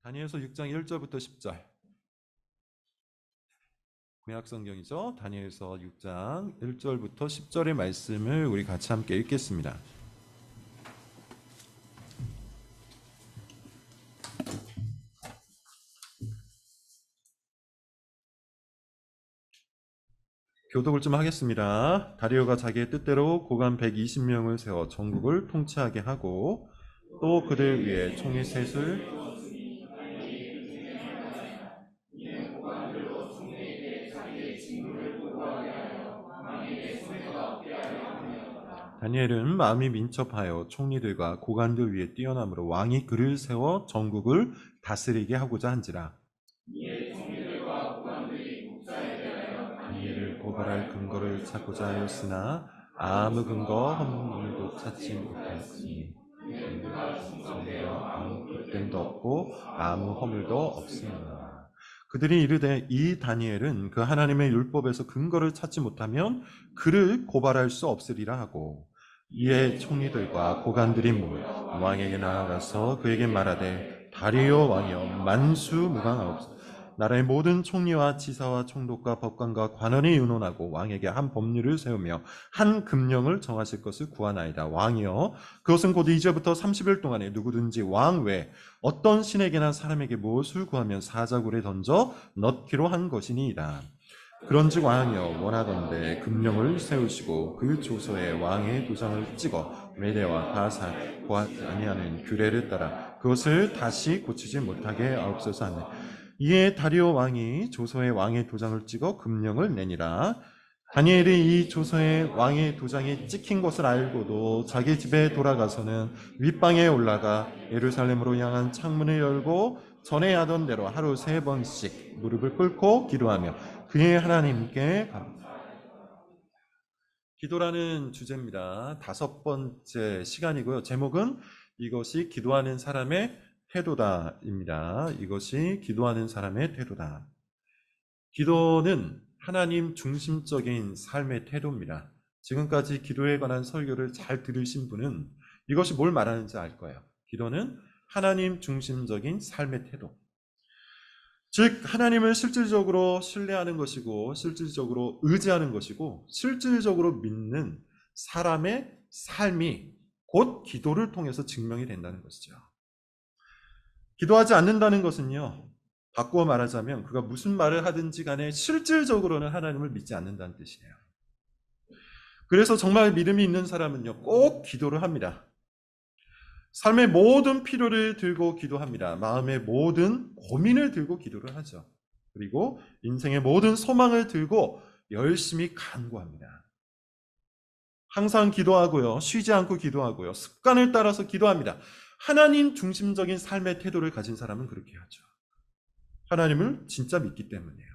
다니엘서 6장 1절부터 10절. 구약 성경이죠. 다니엘서 6장 1절부터 10절의 말씀을 우리 같이 함께 읽겠습니다. 교독을 좀 하겠습니다. 다리오가 자기의 뜻대로 고관 120명을 세워 전국을 통치하게 하고 또 그들 위에 총리 셋을 다니엘은 마음이 민첩하여 총리들과 고관들 위에 뛰어남으로 왕이 그를 세워 전국을 다스리게 하고자 한지라. 다니엘을 고발할 근거를 찾고자 하였으나 아무 근거 허물도 찾지 못하였으니 아무 끄됨도 없고 아무 허물도 없습니다. 그들이 이르되 이 다니엘은 그 하나님의 율법에서 근거를 찾지 못하면 그를 고발할 수 없으리라 하고, 이에 총리들과 고관들이 왕에게 나아가서 그에게 말하되 다리오 왕이여 만수무강하옵소서. 나라의 모든 총리와 지사와 총독과 법관과 관원이 의논하고 왕에게 한 법률을 세우며 한 금령을 정하실 것을 구하나이다. 왕이여 그것은 곧 이제부터 30일 동안에 누구든지 왕 외에 어떤 신에게나 사람에게 무엇을 구하면 사자굴에 던져 넣기로 한 것이니이다. 그런즉 왕이여 원하건대 금령을 세우시고 그 조서에 왕의 도장을 찍어 메대와 바산 고하지 아니하는 규례를 따라 그것을 다시 고치지 못하게 하옵소서 하네. 이에 다리오 왕이 조서에 왕의 도장을 찍어 금령을 내니라. 다니엘이 이 조서에 왕의 도장이 찍힌 것을 알고도 자기 집에 돌아가서는 윗방에 올라가 예루살렘으로 향한 창문을 열고 전에 하던 대로 하루 3번씩 무릎을 꿇고 기도하며 그의 하나님께 기도라는 주제입니다. 5번째 시간이고요. 제목은 이것이 기도하는 사람의 태도다입니다. 이것이 기도하는 사람의 태도다. 기도는 하나님 중심적인 삶의 태도입니다. 지금까지 기도에 관한 설교를 잘 들으신 분은 이것이 뭘 말하는지 알 거예요. 기도는 하나님 중심적인 삶의 태도. 즉 하나님을 실질적으로 신뢰하는 것이고 실질적으로 의지하는 것이고 실질적으로 믿는 사람의 삶이 곧 기도를 통해서 증명이 된다는 것이죠. 기도하지 않는다는 것은요, 바꾸어 말하자면 그가 무슨 말을 하든지 간에 실질적으로는 하나님을 믿지 않는다는 뜻이에요. 그래서 정말 믿음이 있는 사람은요, 꼭 기도를 합니다. 삶의 모든 필요를 들고 기도합니다. 마음의 모든 고민을 들고 기도를 하죠. 그리고 인생의 모든 소망을 들고 열심히 간구합니다. 항상 기도하고요. 쉬지 않고 기도하고요. 습관을 따라서 기도합니다. 하나님 중심적인 삶의 태도를 가진 사람은 그렇게 하죠. 하나님을 진짜 믿기 때문이에요.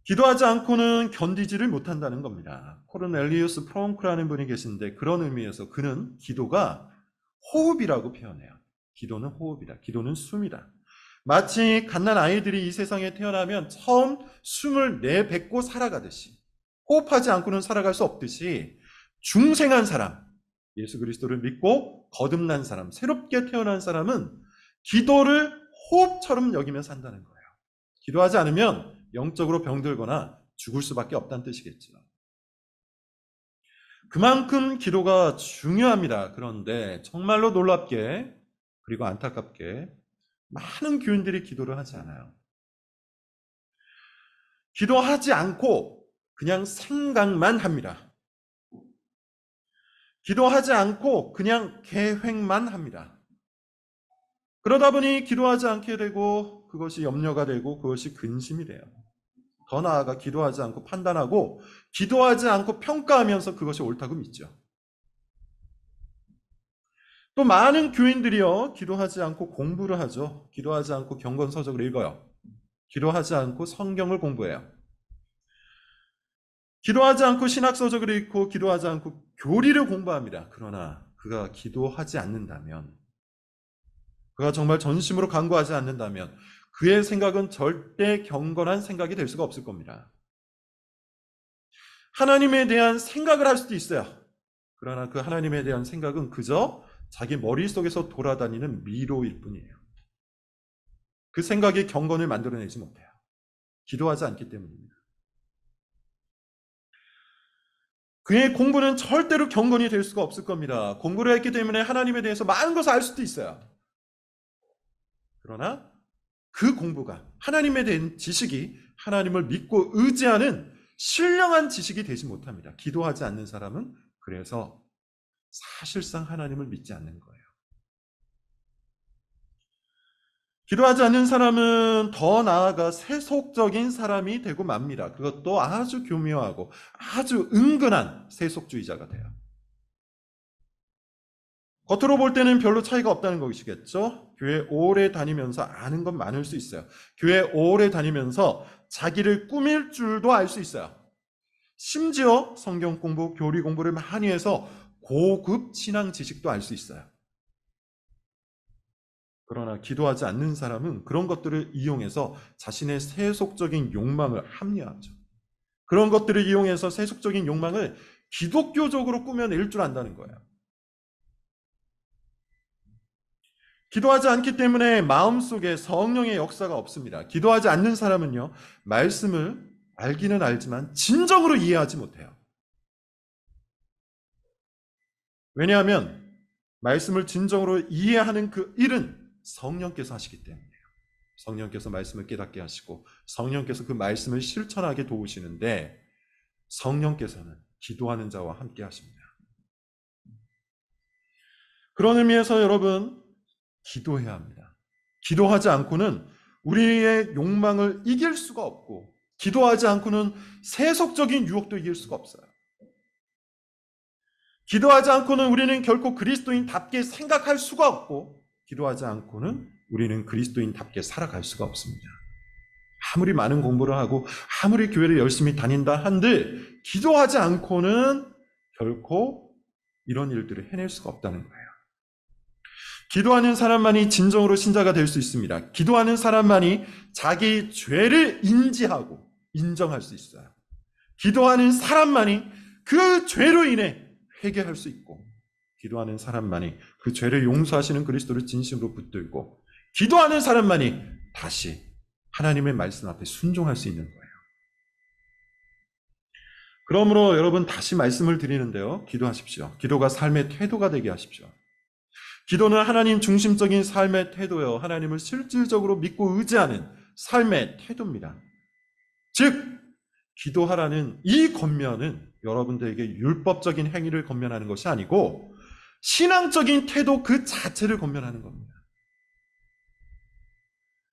기도하지 않고는 견디지를 못한다는 겁니다. 코르넬리우스 프롱크라는 분이 계신데 그런 의미에서 그는 기도가 호흡이라고 표현해요. 기도는 호흡이다. 기도는 숨이다. 마치 갓난 아이들이 이 세상에 태어나면 처음 숨을 내뱉고 살아가듯이, 호흡하지 않고는 살아갈 수 없듯이 중생한 사람, 예수 그리스도를 믿고 거듭난 사람, 새롭게 태어난 사람은 기도를 호흡처럼 여기며 산다는 거예요. 기도하지 않으면 영적으로 병들거나 죽을 수밖에 없다는 뜻이겠죠. 그만큼 기도가 중요합니다. 그런데 정말로 놀랍게 그리고 안타깝게 많은 교인들이 기도를 하지 않아요. 기도하지 않고 그냥 생각만 합니다. 기도하지 않고 그냥 계획만 합니다. 그러다 보니 기도하지 않게 되고 그것이 염려가 되고 그것이 근심이 돼요. 더 나아가 기도하지 않고 판단하고 기도하지 않고 평가하면서 그것이 옳다고 믿죠. 또 많은 교인들이요, 기도하지 않고 공부를 하죠. 기도하지 않고 경건서적을 읽어요. 기도하지 않고 성경을 공부해요. 기도하지 않고 신학서적을 읽고 기도하지 않고 교리를 공부합니다. 그러나 그가 기도하지 않는다면, 그가 정말 전심으로 간구하지 않는다면 그의 생각은 절대 경건한 생각이 될 수가 없을 겁니다. 하나님에 대한 생각을 할 수도 있어요. 그러나 그 하나님에 대한 생각은 그저 자기 머릿속에서 돌아다니는 미로일 뿐이에요. 그 생각이 경건을 만들어내지 못해요. 기도하지 않기 때문입니다. 그의 공부는 절대로 경건이 될 수가 없을 겁니다. 공부를 했기 때문에 하나님에 대해서 많은 것을 알 수도 있어요. 그러나 그 공부가, 하나님에 대한 지식이 하나님을 믿고 의지하는 신령한 지식이 되지 못합니다. 기도하지 않는 사람은 그래서 사실상 하나님을 믿지 않는 거예요. 기도하지 않는 사람은 더 나아가 세속적인 사람이 되고 맙니다. 그것도 아주 교묘하고 아주 은근한 세속주의자가 돼요. 겉으로 볼 때는 별로 차이가 없다는 것이겠죠. 교회 오래 다니면서 아는 건 많을 수 있어요. 교회 오래 다니면서 자기를 꾸밀 줄도 알 수 있어요. 심지어 성경 공부, 교리 공부를 많이 해서 고급 신앙 지식도 알 수 있어요. 그러나 기도하지 않는 사람은 그런 것들을 이용해서 자신의 세속적인 욕망을 합리화하죠. 그런 것들을 이용해서 세속적인 욕망을 기독교적으로 꾸며낼 줄 안다는 거예요. 기도하지 않기 때문에 마음속에 성령의 역사가 없습니다. 기도하지 않는 사람은요, 말씀을 알기는 알지만 진정으로 이해하지 못해요. 왜냐하면 말씀을 진정으로 이해하는 그 일은 성령께서 하시기 때문이에요. 성령께서 말씀을 깨닫게 하시고 성령께서 그 말씀을 실천하게 도우시는데 성령께서는 기도하는 자와 함께 하십니다. 그런 의미에서 여러분, 기도해야 합니다. 기도하지 않고는 우리의 욕망을 이길 수가 없고 기도하지 않고는 세속적인 유혹도 이길 수가 없어요. 기도하지 않고는 우리는 결코 그리스도인답게 생각할 수가 없고 기도하지 않고는 우리는 그리스도인답게 살아갈 수가 없습니다. 아무리 많은 공부를 하고 아무리 교회를 열심히 다닌다 한들 기도하지 않고는 결코 이런 일들을 해낼 수가 없다는 거예요. 기도하는 사람만이 진정으로 신자가 될 수 있습니다. 기도하는 사람만이 자기 죄를 인지하고 인정할 수 있어요. 기도하는 사람만이 그 죄로 인해 회개할 수 있고 기도하는 사람만이 그 죄를 용서하시는 그리스도를 진심으로 붙들고 기도하는 사람만이 다시 하나님의 말씀 앞에 순종할 수 있는 거예요. 그러므로 여러분 다시 말씀을 드리는데요. 기도하십시오. 기도가 삶의 태도가 되게 하십시오. 기도는 하나님 중심적인 삶의 태도요. 하나님을 실질적으로 믿고 의지하는 삶의 태도입니다. 즉 기도하라는 이 권면은 여러분들에게 율법적인 행위를 권면하는 것이 아니고 신앙적인 태도 그 자체를 권면하는 겁니다.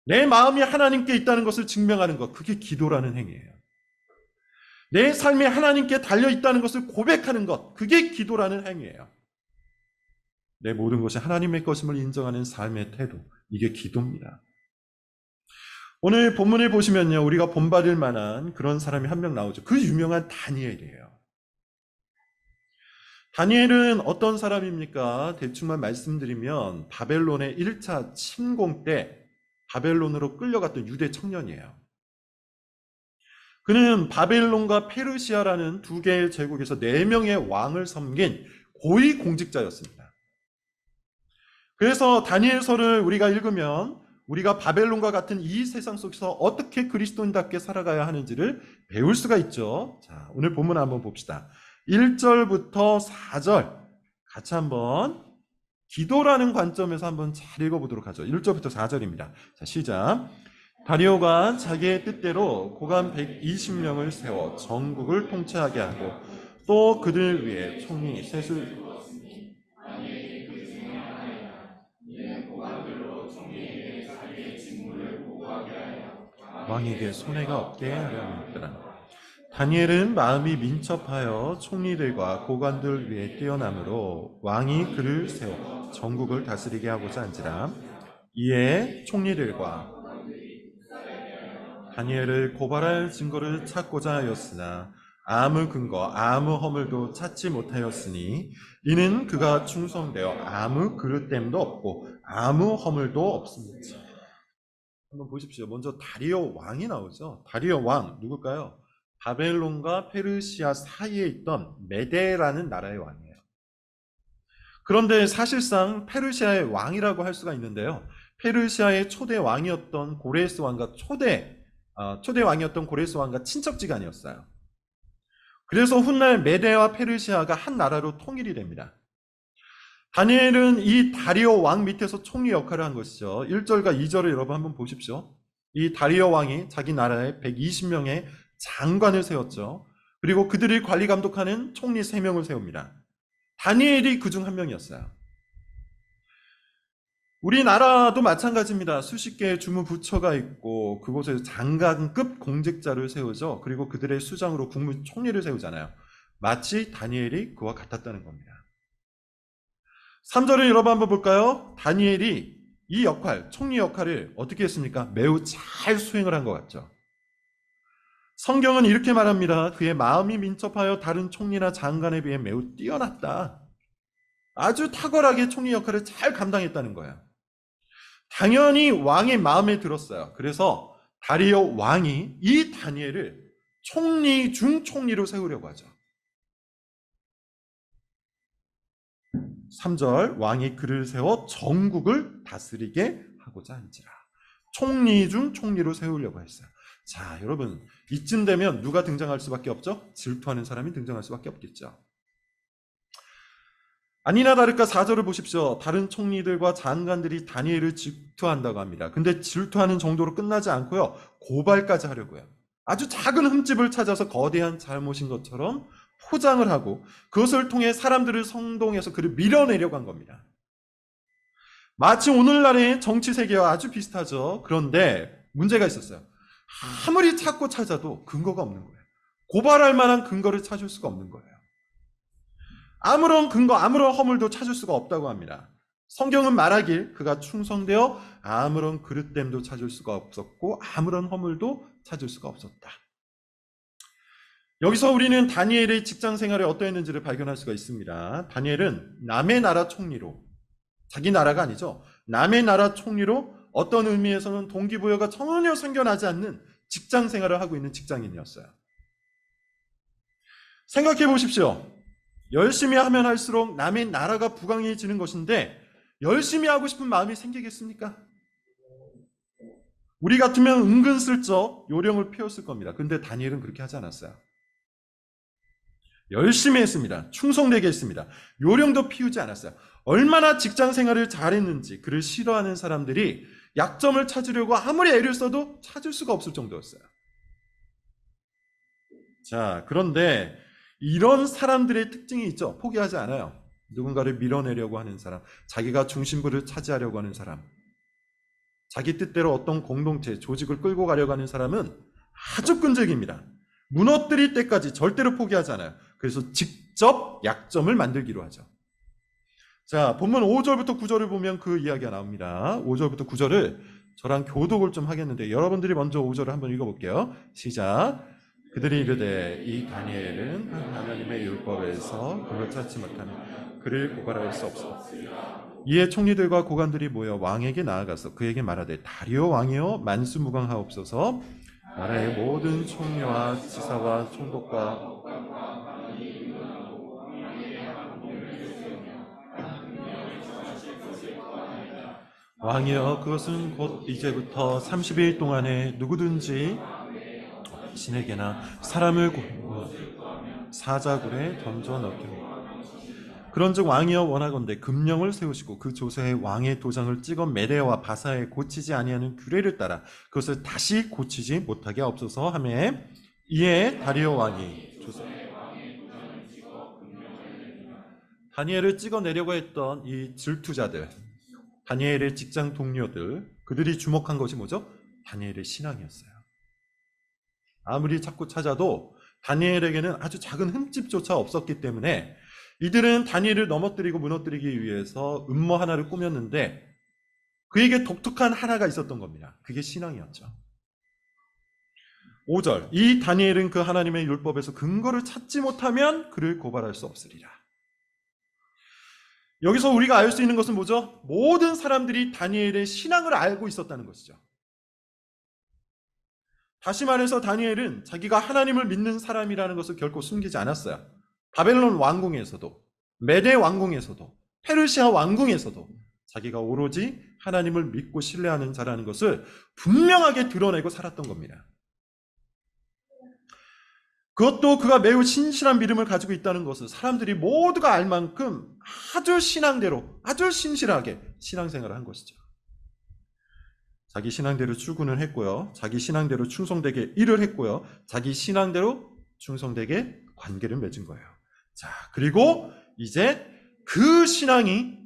내 마음이 하나님께 있다는 것을 증명하는 것, 그게 기도라는 행위예요. 내 삶이 하나님께 달려있다는 것을 고백하는 것, 그게 기도라는 행위예요. 내 모든 것이 하나님의 것임을 인정하는 삶의 태도, 이게 기도입니다. 오늘 본문을 보시면요, 우리가 본받을 만한 그런 사람이 한 명 나오죠. 그 유명한 다니엘이에요. 다니엘은 어떤 사람입니까? 대충만 말씀드리면 바벨론의 1차 침공 때 바벨론으로 끌려갔던 유대 청년이에요. 그는 바벨론과 페르시아라는 두 개의 제국에서 4명의 왕을 섬긴 고위 공직자였습니다. 그래서 다니엘서를 우리가 읽으면 우리가 바벨론과 같은 이 세상 속에서 어떻게 그리스도인답게 살아가야 하는지를 배울 수가 있죠. 자, 오늘 본문 한번 봅시다. 1절부터 4절 같이 한번 기도라는 관점에서 한번 잘 읽어보도록 하죠. 1절부터 4절입니다. 자, 시작. 다리오가 자기의 뜻대로 고관 120명을 세워 전국을 통치하게 하고 또 그들 위에 총리 셋을 왕에게 손해가 없게 하려 함이더라. 다니엘은 마음이 민첩하여 총리들과 고관들 위에 뛰어나므로 왕이 그를 세워 전국을 다스리게 하고자 한지라. 이에 총리들과 다니엘을 고발할 증거를 찾고자 하였으나 아무 근거, 아무 허물도 찾지 못하였으니 이는 그가 충성되어 아무 그릇됨도 없고 아무 허물도 없습니다. 한번 보십시오. 먼저 다리오 왕이 나오죠. 다리오 왕 누굴까요? 바벨론과 페르시아 사이에 있던 메데라는 나라의 왕이에요. 그런데 사실상 페르시아의 왕이라고 할 수가 있는데요. 페르시아의 초대 왕이었던 고레스 왕과 초대 왕이었던 고레스 왕과 친척지간이었어요. 그래서 훗날 메데와 페르시아가 한 나라로 통일이 됩니다. 다니엘은 이 다리오 왕 밑에서 총리 역할을 한 것이죠. 1절과 2절을 여러분 한번 보십시오. 이 다리오 왕이 자기 나라에 120명의 장관을 세웠죠. 그리고 그들을 관리 감독하는 총리 3명을 세웁니다. 다니엘이 그중 한 명이었어요. 우리나라도 마찬가지입니다. 수십 개의 주무부처가 있고 그곳에 장관급 공직자를 세우죠. 그리고 그들의 수장으로 국무총리를 세우잖아요. 마치 다니엘이 그와 같았다는 겁니다. 3절을 여러분 한번 볼까요? 다니엘이 이 역할, 총리 역할을 어떻게 했습니까? 매우 잘 수행을 한 것 같죠. 성경은 이렇게 말합니다. 그의 마음이 민첩하여 다른 총리나 장관에 비해 매우 뛰어났다. 아주 탁월하게 총리 역할을 잘 감당했다는 거예요. 당연히 왕의 마음에 들었어요. 그래서 다리오 왕이 이 다니엘을 총리 중 총리로 세우려고 하죠. 3절 왕이 그를 세워 전국을 다스리게 하고자 한지라. 총리 중 총리로 세우려고 했어요. 자, 여러분 이쯤 되면 누가 등장할 수밖에 없죠? 질투하는 사람이 등장할 수밖에 없겠죠. 아니나 다를까 4절을 보십시오. 다른 총리들과 장관들이 다니엘을 질투한다고 합니다. 근데 질투하는 정도로 끝나지 않고요. 고발까지 하려고 해요. 아주 작은 흠집을 찾아서 거대한 잘못인 것처럼 포장을 하고 그것을 통해 사람들을 선동해서 그를 밀어내려고 한 겁니다. 마치 오늘날의 정치 세계와 아주 비슷하죠. 그런데 문제가 있었어요. 아무리 찾고 찾아도 근거가 없는 거예요. 고발할 만한 근거를 찾을 수가 없는 거예요. 아무런 근거, 아무런 허물도 찾을 수가 없다고 합니다. 성경은 말하길 그가 충성되어 아무런 그릇됨도 찾을 수가 없었고 아무런 허물도 찾을 수가 없었다. 여기서 우리는 다니엘의 직장 생활이 어떠했는지를 발견할 수가 있습니다. 다니엘은 남의 나라 총리로, 자기 나라가 아니죠. 남의 나라 총리로 어떤 의미에서는 동기부여가 전혀 생겨나지 않는 직장 생활을 하고 있는 직장인이었어요. 생각해 보십시오. 열심히 하면 할수록 남의 나라가 부강해지는 것인데 열심히 하고 싶은 마음이 생기겠습니까? 우리 같으면 은근슬쩍 요령을 피웠을 겁니다. 근데 다니엘은 그렇게 하지 않았어요. 열심히 했습니다. 충성되게 했습니다. 요령도 피우지 않았어요. 얼마나 직장 생활을 잘했는지 그를 싫어하는 사람들이 약점을 찾으려고 아무리 애를 써도 찾을 수가 없을 정도였어요. 자, 그런데 이런 사람들의 특징이 있죠. 포기하지 않아요. 누군가를 밀어내려고 하는 사람, 자기가 중심부를 차지하려고 하는 사람, 자기 뜻대로 어떤 공동체, 조직을 끌고 가려고 하는 사람은 아주 끈질깁니다. 무너뜨릴 때까지 절대로 포기하지 않아요. 그래서 직접 약점을 만들기로 하죠. 자, 본문 5절부터 9절을 보면 그 이야기가 나옵니다. 5절부터 9절을 저랑 교독을 좀 하겠는데 여러분들이 먼저 5절을 한번 읽어볼게요. 시작. 그들이 이르되 이 다니엘은 하나님의 율법에서 그걸 찾지 못하면 그를 고발할 수 없어. 이에 총리들과 고관들이 모여 왕에게 나아가서 그에게 말하되 다리오 왕이여 만수무강하옵소서. 나라의 모든 총리와 지사와 총독과 왕이여 그것은 곧 이제부터 30일 동안에 누구든지 신에게나 사람을 사자굴에 던져 넣기로. 그런즉 왕이여 원하건대 금령을 세우시고 그 조서에 왕의 도장을 찍어 메대와 바사에 고치지 아니하는 규례를 따라 그것을 다시 고치지 못하게 하옵소서 하매 이에 다리오 왕이 다니엘을 찍어내려고 했던 이 질투자들, 다니엘의 직장 동료들, 그들이 주목한 것이 뭐죠? 다니엘의 신앙이었어요. 아무리 찾고 찾아도 다니엘에게는 아주 작은 흠집조차 없었기 때문에 이들은 다니엘을 넘어뜨리고 무너뜨리기 위해서 음모 하나를 꾸몄는데 그에게 독특한 하나가 있었던 겁니다. 그게 신앙이었죠. 5절, 이 다니엘은 그 하나님의 율법에서 근거를 찾지 못하면 그를 고발할 수 없으리라. 여기서 우리가 알 수 있는 것은 뭐죠? 모든 사람들이 다니엘의 신앙을 알고 있었다는 것이죠. 다시 말해서 다니엘은 자기가 하나님을 믿는 사람이라는 것을 결코 숨기지 않았어요. 바벨론 왕궁에서도, 메대 왕궁에서도, 페르시아 왕궁에서도 자기가 오로지 하나님을 믿고 신뢰하는 자라는 것을 분명하게 드러내고 살았던 겁니다. 그것도 그가 매우 신실한 믿음을 가지고 있다는 것을 사람들이 모두가 알 만큼 아주 신앙대로, 아주 신실하게 신앙생활을 한 것이죠. 자기 신앙대로 출근을 했고요. 자기 신앙대로 충성되게 일을 했고요. 자기 신앙대로 충성되게 관계를 맺은 거예요. 자, 그리고 이제 그 신앙이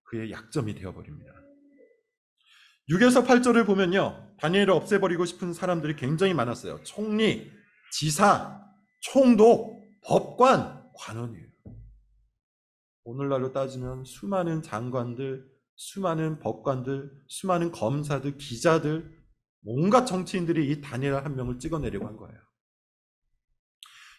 그의 약점이 되어버립니다. 6에서 8절을 보면요. 다니엘을 없애버리고 싶은 사람들이 굉장히 많았어요. 총리, 지사, 총독, 법관, 관원이에요. 오늘날로 따지면 수많은 장관들, 수많은 법관들, 수많은 검사들, 기자들, 온갖 정치인들이 이 다니엘 한 명을 찍어내려고 한 거예요.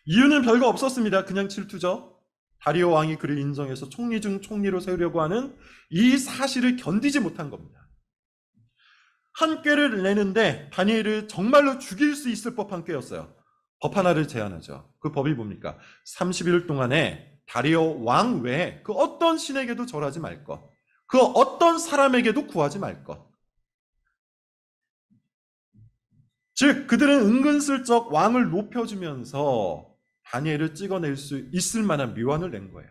이유는 별거 없었습니다. 그냥 질투죠. 다리오 왕이 그를 인정해서 총리 중 총리로 세우려고 하는 이 사실을 견디지 못한 겁니다. 한 꾀를 내는데 다니엘을 정말로 죽일 수 있을 법한 꾀였어요. 법 하나를 제안하죠. 그 법이 뭡니까? 30일 동안에 다리오 왕 외에 그 어떤 신에게도 절하지 말 것, 그 어떤 사람에게도 구하지 말 것. 즉 그들은 은근슬쩍 왕을 높여주면서 다니엘을 찍어낼 수 있을 만한 묘안을 낸 거예요.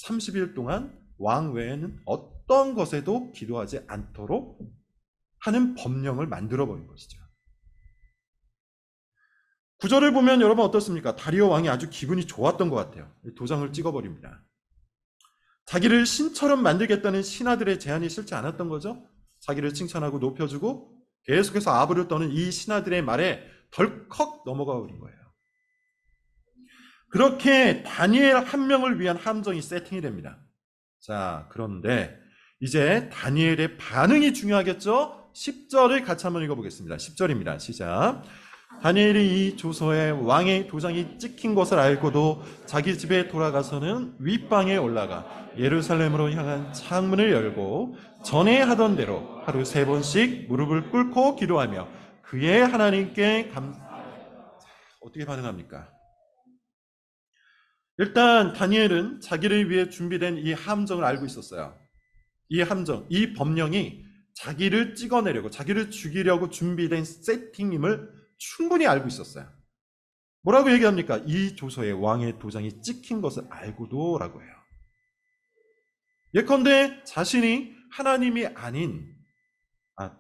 30일 동안 왕 외에는 어떤 것에도 기도하지 않도록 하는 법령을 만들어버린 것이죠. 구절을 보면 여러분 어떻습니까? 다리오 왕이 아주 기분이 좋았던 것 같아요. 도장을 찍어버립니다. 자기를 신처럼 만들겠다는 신하들의 제안이 싫지 않았던 거죠. 자기를 칭찬하고 높여주고 계속해서 아부를 떠는 이 신하들의 말에 덜컥 넘어가 버린 거예요. 그렇게 다니엘 한 명을 위한 함정이 세팅이 됩니다. 자, 그런데 이제 다니엘의 반응이 중요하겠죠? 10절을 같이 한번 읽어보겠습니다. 10절입니다. 시작. 다니엘이 이 조서에 왕의 도장이 찍힌 것을 알고도 자기 집에 돌아가서는 윗방에 올라가 예루살렘으로 향한 창문을 열고 전에 하던 대로 하루 3번씩 무릎을 꿇고 기도하며 그의 하나님께 어떻게 반응합니까? 일단 다니엘은 자기를 위해 준비된 이 함정을 알고 있었어요. 이 함정, 이 법령이 자기를 찍어내려고, 자기를 죽이려고 준비된 세팅임을 충분히 알고 있었어요. 뭐라고 얘기합니까? 이 조서에 왕의 도장이 찍힌 것을 알고도 라고 해요. 예컨대 자신이 하나님이 아닌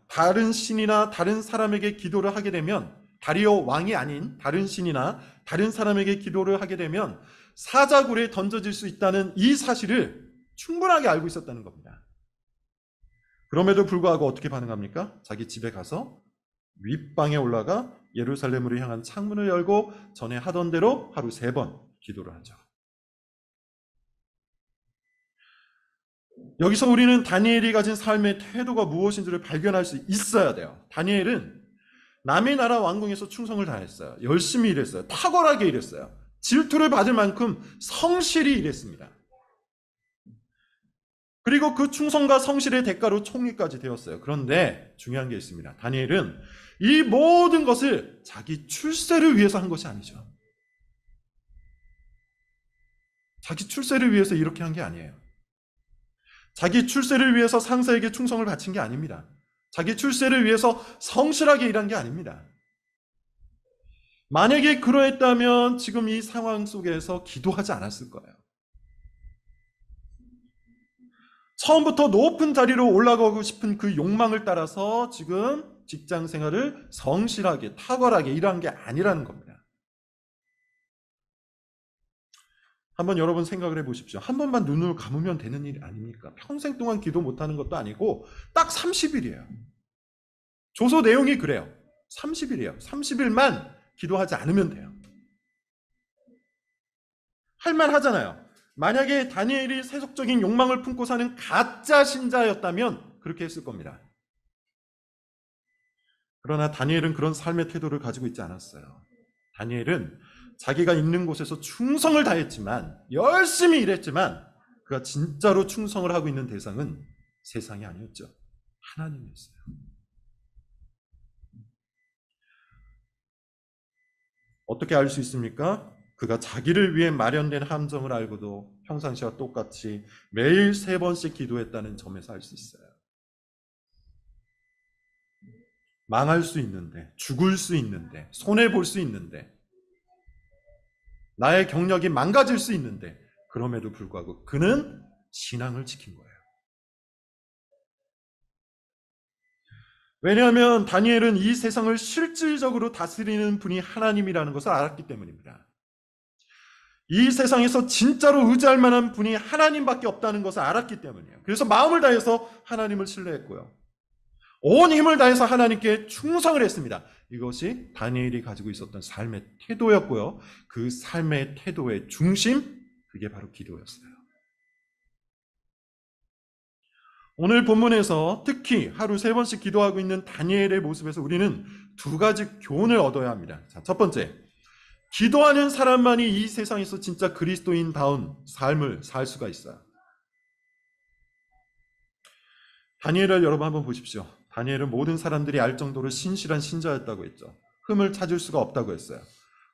다른 신이나 다른 사람에게 기도를 하게 되면, 다리오 왕이 아닌 다른 신이나 다른 사람에게 기도를 하게 되면 사자굴에 던져질 수 있다는 이 사실을 충분하게 알고 있었다는 겁니다. 그럼에도 불구하고 어떻게 반응합니까? 자기 집에 가서 윗방에 올라가 예루살렘으로 향한 창문을 열고 전에 하던 대로 하루 3번 기도를 하죠. 여기서 우리는 다니엘이 가진 삶의 태도가 무엇인지를 발견할 수 있어야 돼요. 다니엘은 남의 나라 왕궁에서 충성을 다했어요. 열심히 일했어요. 탁월하게 일했어요. 질투를 받을 만큼 성실히 일했습니다. 그리고 그 충성과 성실의 대가로 총리까지 되었어요. 그런데 중요한 게 있습니다. 다니엘은 이 모든 것을 자기 출세를 위해서 한 것이 아니죠. 자기 출세를 위해서 이렇게 한 게 아니에요. 자기 출세를 위해서 상사에게 충성을 바친 게 아닙니다. 자기 출세를 위해서 성실하게 일한 게 아닙니다. 만약에 그러했다면 지금 이 상황 속에서 기도하지 않았을 거예요. 처음부터 높은 자리로 올라가고 싶은 그 욕망을 따라서 지금 직장 생활을 성실하게, 탁월하게 일한 게 아니라는 겁니다. 한번 여러분 생각을 해보십시오. 한 번만 눈을 감으면 되는 일 아닙니까? 평생 동안 기도 못하는 것도 아니고 딱 30일이에요. 조서 내용이 그래요. 30일이에요. 30일만 기도하지 않으면 돼요. 할만하잖아요. 만약에 다니엘이 세속적인 욕망을 품고 사는 가짜 신자였다면 그렇게 했을 겁니다. 그러나 다니엘은 그런 삶의 태도를 가지고 있지 않았어요. 다니엘은 자기가 있는 곳에서 충성을 다했지만, 열심히 일했지만 그가 진짜로 충성을 하고 있는 대상은 세상이 아니었죠. 하나님이었어요. 어떻게 알 수 있습니까? 그가 자기를 위해 마련된 함정을 알고도 평상시와 똑같이 매일 3번씩 기도했다는 점에서 알 수 있어요. 망할 수 있는데, 죽을 수 있는데, 손해볼 수 있는데, 나의 경력이 망가질 수 있는데, 그럼에도 불구하고 그는 신앙을 지킨 거예요. 왜냐하면 다니엘은 이 세상을 실질적으로 다스리는 분이 하나님이라는 것을 알았기 때문입니다. 이 세상에서 진짜로 의지할 만한 분이 하나님밖에 없다는 것을 알았기 때문이에요. 그래서 마음을 다해서 하나님을 신뢰했고요. 온 힘을 다해서 하나님께 충성을 했습니다. 이것이 다니엘이 가지고 있었던 삶의 태도였고요. 그 삶의 태도의 중심, 그게 바로 기도였어요. 오늘 본문에서 특히 하루 3번씩 기도하고 있는 다니엘의 모습에서 우리는 2가지 교훈을 얻어야 합니다. 자, 첫 번째, 기도하는 사람만이 이 세상에서 진짜 그리스도인다운 삶을 살 수가 있어요. 다니엘을 여러분 한번 보십시오. 다니엘은 모든 사람들이 알 정도로 신실한 신자였다고 했죠. 흠을 찾을 수가 없다고 했어요.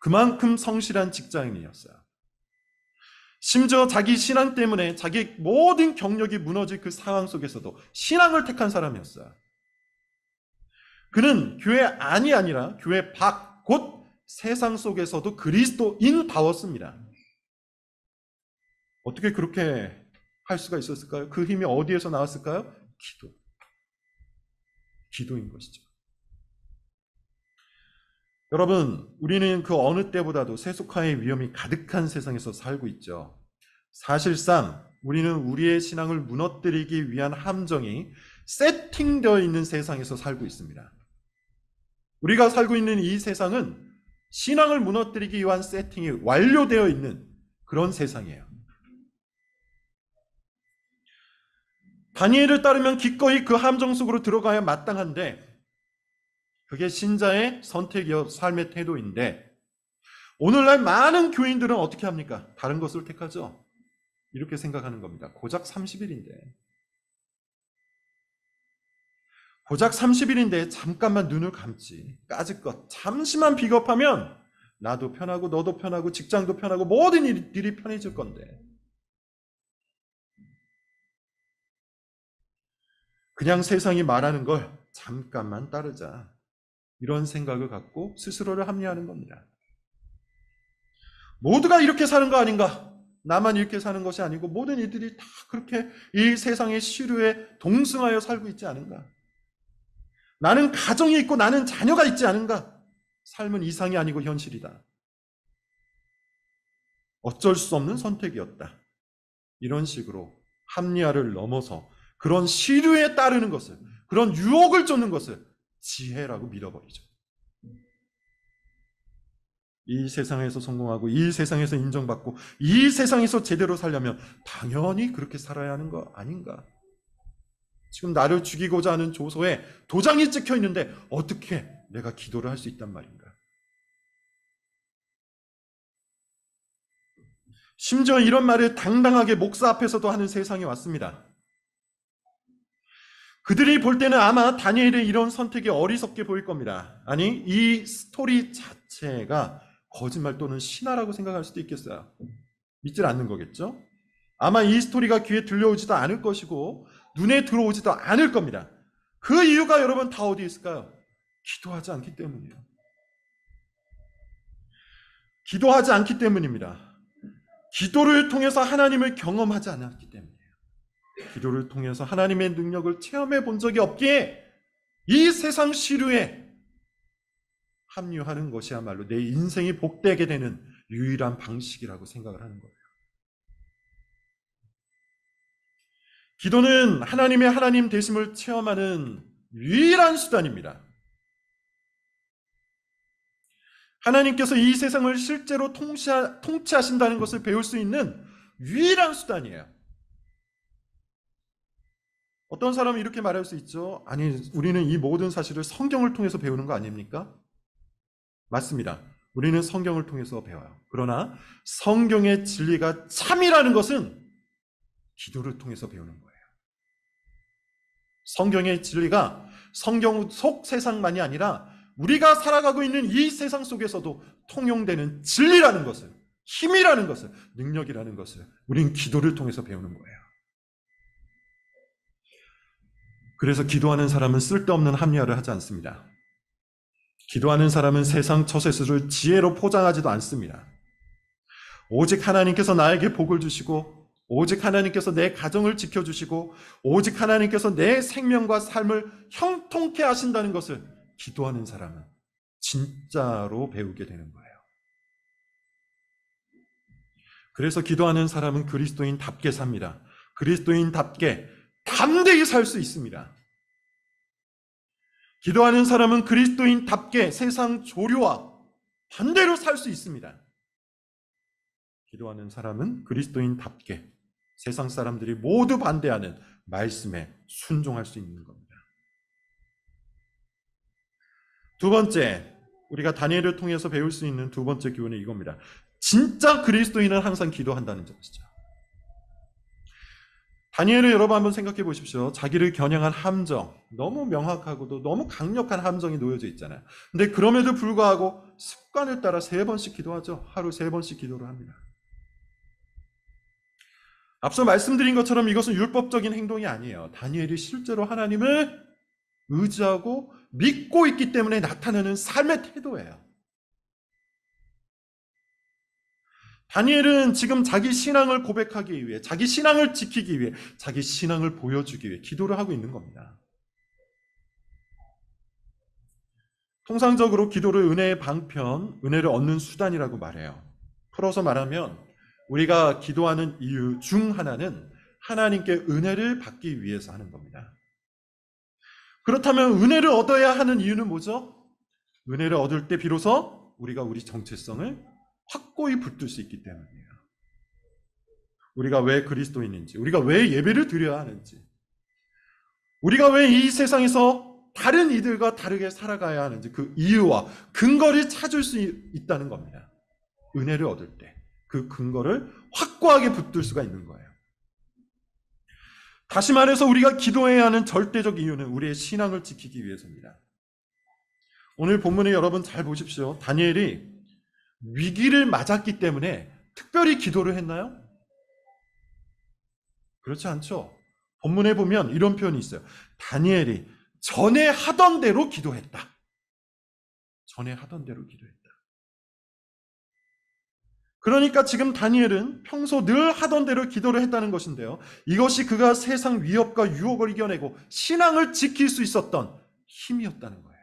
그만큼 성실한 직장인이었어요. 심지어 자기 신앙 때문에 자기 모든 경력이 무너질 그 상황 속에서도 신앙을 택한 사람이었어요. 그는 교회 안이 아니라 교회 밖, 곧 세상 속에서도 그리스도인다웠습니다. 어떻게 그렇게 할 수가 있었을까요? 그 힘이 어디에서 나왔을까요? 기도인 것이죠. 여러분, 우리는 그 어느 때보다도 세속화의 위험이 가득한 세상에서 살고 있죠. 사실상 우리는 우리의 신앙을 무너뜨리기 위한 함정이 세팅되어 있는 세상에서 살고 있습니다. 우리가 살고 있는 이 세상은 신앙을 무너뜨리기 위한 세팅이 완료되어 있는 그런 세상이에요. 다니엘을 따르면 기꺼이 그 함정 속으로 들어가야 마땅한데 그게 신자의 선택이요 삶의 태도인데 오늘날 많은 교인들은 어떻게 합니까? 다른 것을 택하죠. 이렇게 생각하는 겁니다. 고작 30일인데 고작 30일인데 잠깐만 눈을 감지 까짓것 잠시만 비겁하면 나도 편하고 너도 편하고 직장도 편하고 모든 일이 편해질 건데 그냥 세상이 말하는 걸 잠깐만 따르자 이런 생각을 갖고 스스로를 합리화하는 겁니다. 모두가 이렇게 사는 거 아닌가? 나만 이렇게 사는 것이 아니고 모든 이들이 다 그렇게 이 세상의 시류에 동승하여 살고 있지 않은가? 나는 가정이 있고 나는 자녀가 있지 않은가? 삶은 이상이 아니고 현실이다. 어쩔 수 없는 선택이었다. 이런 식으로 합리화를 넘어서 그런 시류에 따르는 것을, 그런 유혹을 쫓는 것을 지혜라고 믿어버리죠. 이 세상에서 성공하고 이 세상에서 인정받고 이 세상에서 제대로 살려면 당연히 그렇게 살아야 하는 거 아닌가? 지금 나를 죽이고자 하는 조서에 도장이 찍혀 있는데 어떻게 내가 기도를 할 수 있단 말인가? 심지어 이런 말을 당당하게 목사 앞에서도 하는 세상이 왔습니다. 그들이 볼 때는 아마 다니엘의 이런 선택이 어리석게 보일 겁니다. 아니, 이 스토리 자체가 거짓말 또는 신화라고 생각할 수도 있겠어요. 믿질 않는 거겠죠? 아마 이 스토리가 귀에 들려오지도 않을 것이고 눈에 들어오지도 않을 겁니다. 그 이유가 여러분 다 어디에 있을까요? 기도하지 않기 때문이에요. 기도하지 않기 때문입니다. 기도를 통해서 하나님을 경험하지 않았기 때문이에요. 기도를 통해서 하나님의 능력을 체험해 본 적이 없기에 이 세상 시류에 합류하는 것이야말로 내 인생이 복되게 되는 유일한 방식이라고 생각을 하는 거예요. 기도는 하나님의 하나님 되심을 체험하는 유일한 수단입니다. 하나님께서 이 세상을 실제로 통치하신다는 것을 배울 수 있는 유일한 수단이에요. 어떤 사람은 이렇게 말할 수 있죠. 아니, 우리는 이 모든 사실을 성경을 통해서 배우는 거 아닙니까? 맞습니다. 우리는 성경을 통해서 배워요. 그러나 성경의 진리가 참이라는 것은 기도를 통해서 배우는 거예요. 성경의 진리가 성경 속 세상만이 아니라 우리가 살아가고 있는 이 세상 속에서도 통용되는 진리라는 것을 힘이라는 것을, 능력이라는 것을 우린 기도를 통해서 배우는 거예요. 그래서 기도하는 사람은 쓸데없는 합리화를 하지 않습니다. 기도하는 사람은 세상 처세술을 지혜로 포장하지도 않습니다. 오직 하나님께서 나에게 복을 주시고, 오직 하나님께서 내 가정을 지켜주시고, 오직 하나님께서 내 생명과 삶을 형통케 하신다는 것을 기도하는 사람은 진짜로 배우게 되는 거예요. 그래서 기도하는 사람은 그리스도인답게 삽니다. 그리스도인답게 담대히 살 수 있습니다. 기도하는 사람은 그리스도인답게 세상 조류와 반대로 살 수 있습니다. 기도하는 사람은 그리스도인답게 세상 사람들이 모두 반대하는 말씀에 순종할 수 있는 겁니다. 두 번째, 우리가 다니엘을 통해서 배울 수 있는 두 번째 교훈은 이겁니다. 진짜 그리스도인은 항상 기도한다는 점이죠. 다니엘을 여러분 한번 생각해 보십시오. 자기를 겨냥한 함정, 너무 명확하고도 너무 강력한 함정이 놓여져 있잖아요. 근데 그럼에도 불구하고 습관을 따라 3번씩 기도하죠. 하루 3번씩 기도를 합니다. 앞서 말씀드린 것처럼 이것은 율법적인 행동이 아니에요. 다니엘이 실제로 하나님을 의지하고 믿고 있기 때문에 나타나는 삶의 태도예요. 다니엘은 지금 자기 신앙을 고백하기 위해, 자기 신앙을 지키기 위해, 자기 신앙을 보여주기 위해 기도를 하고 있는 겁니다. 통상적으로 기도를 은혜의 방편, 은혜를 얻는 수단이라고 말해요. 풀어서 말하면 우리가 기도하는 이유 중 하나는 하나님께 은혜를 받기 위해서 하는 겁니다. 그렇다면 은혜를 얻어야 하는 이유는 뭐죠? 은혜를 얻을 때 비로소 우리가 우리 정체성을 확고히 붙들 수 있기 때문이에요. 우리가 왜 그리스도인인지, 우리가 왜 예배를 드려야 하는지, 우리가 왜 이 세상에서 다른 이들과 다르게 살아가야 하는지 그 이유와 근거를 찾을 수 있다는 겁니다. 은혜를 얻을 때 그 근거를 확고하게 붙들 수가 있는 거예요. 다시 말해서 우리가 기도해야 하는 절대적 이유는 우리의 신앙을 지키기 위해서입니다. 오늘 본문에 여러분 잘 보십시오. 다니엘이 위기를 맞았기 때문에 특별히 기도를 했나요? 그렇지 않죠. 본문에 보면 이런 표현이 있어요. 다니엘이 전에 하던 대로 기도했다. 전에 하던 대로 기도했다. 그러니까 지금 다니엘은 평소 늘 하던 대로 기도를 했다는 것인데요. 이것이 그가 세상 위협과 유혹을 이겨내고 신앙을 지킬 수 있었던 힘이었다는 거예요.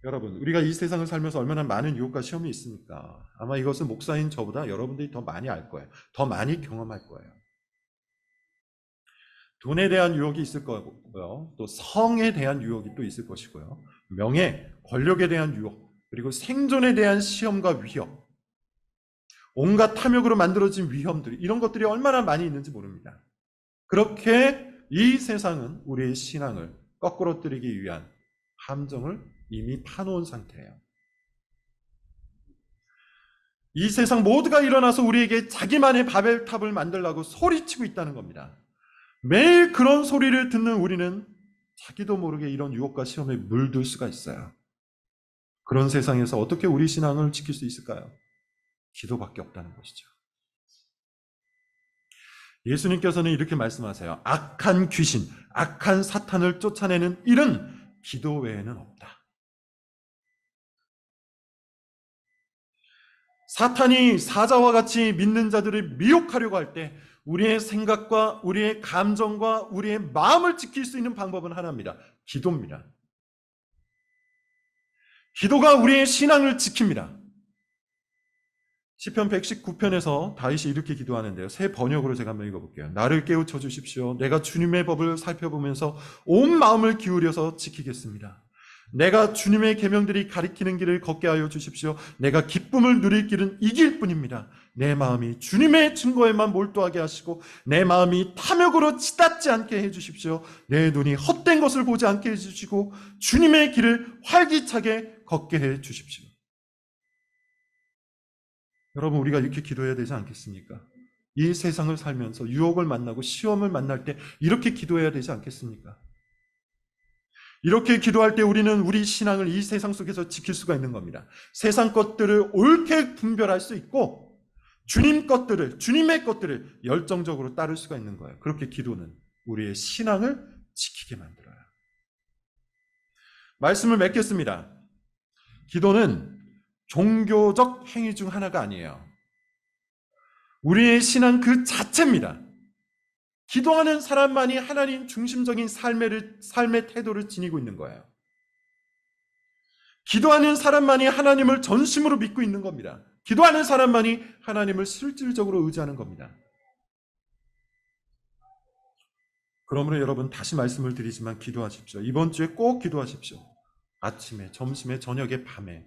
여러분, 우리가 이 세상을 살면서 얼마나 많은 유혹과 시험이 있습니까? 아마 이것은 목사인 저보다 여러분들이 더 많이 알 거예요. 더 많이 경험할 거예요. 돈에 대한 유혹이 있을 거고요. 또 성에 대한 유혹이 또 있을 것이고요. 명예, 권력에 대한 유혹, 그리고 생존에 대한 시험과 위협, 온갖 탐욕으로 만들어진 위험들, 이런 것들이 얼마나 많이 있는지 모릅니다. 그렇게 이 세상은 우리의 신앙을 거꾸러뜨리기 위한 함정을 이미 파놓은 상태예요. 이 세상 모두가 일어나서 우리에게 자기만의 바벨탑을 만들라고 소리치고 있다는 겁니다. 매일 그런 소리를 듣는 우리는 자기도 모르게 이런 유혹과 시험에 물들 수가 있어요. 그런 세상에서 어떻게 우리 신앙을 지킬 수 있을까요? 기도밖에 없다는 것이죠. 예수님께서는 이렇게 말씀하세요. 악한 귀신, 악한 사탄을 쫓아내는 일은 기도 외에는 없다. 사탄이 사자와 같이 믿는 자들을 미혹하려고 할 때 우리의 생각과 우리의 감정과 우리의 마음을 지킬 수 있는 방법은 하나입니다. 기도입니다. 기도가 우리의 신앙을 지킵니다. 시편 119편에서 다윗이 이렇게 기도하는데요. 새 번역으로 제가 한번 읽어볼게요. 나를 깨우쳐 주십시오. 내가 주님의 법을 살펴보면서 온 마음을 기울여서 지키겠습니다. 내가 주님의 계명들이 가리키는 길을 걷게 하여 주십시오. 내가 기쁨을 누릴 길은 이 길뿐입니다. 내 마음이 주님의 증거에만 몰두하게 하시고 내 마음이 탐욕으로 치닫지 않게 해주십시오. 내 눈이 헛된 것을 보지 않게 해주시고 주님의 길을 활기차게 걷게 해주십시오. 여러분, 우리가 이렇게 기도해야 되지 않겠습니까? 이 세상을 살면서 유혹을 만나고 시험을 만날 때 이렇게 기도해야 되지 않겠습니까? 이렇게 기도할 때 우리는 우리 신앙을 이 세상 속에서 지킬 수가 있는 겁니다. 세상 것들을 옳게 분별할 수 있고 주님의 것들을 열정적으로 따를 수가 있는 거예요. 그렇게 기도는 우리의 신앙을 지키게 만들어요. 말씀을 맺겠습니다. 기도는 종교적 행위 중 하나가 아니에요. 우리의 신앙 그 자체입니다. 기도하는 사람만이 하나님 중심적인 삶의 태도를 지니고 있는 거예요. 기도하는 사람만이 하나님을 전심으로 믿고 있는 겁니다. 기도하는 사람만이 하나님을 실질적으로 의지하는 겁니다. 그러므로 여러분 다시 말씀을 드리지만 기도하십시오. 이번 주에 꼭 기도하십시오. 아침에, 점심에, 저녁에, 밤에.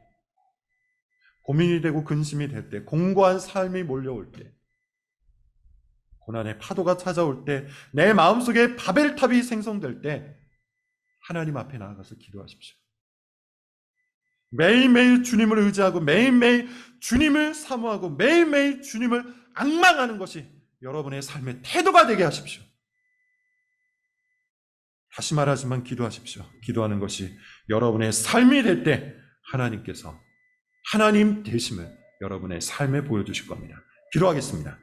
고민이 되고 근심이 될 때, 공고한 삶이 몰려올 때, 고난의 파도가 찾아올 때, 내 마음속에 바벨탑이 생성될 때 하나님 앞에 나아가서 기도하십시오. 매일매일 주님을 의지하고 매일매일 주님을 사모하고 매일매일 주님을 앙망하는 것이 여러분의 삶의 태도가 되게 하십시오. 다시 말하지만 기도하십시오. 기도하는 것이 여러분의 삶이 될 때 하나님께서 하나님 되심을 여러분의 삶에 보여주실 겁니다. 기도하겠습니다.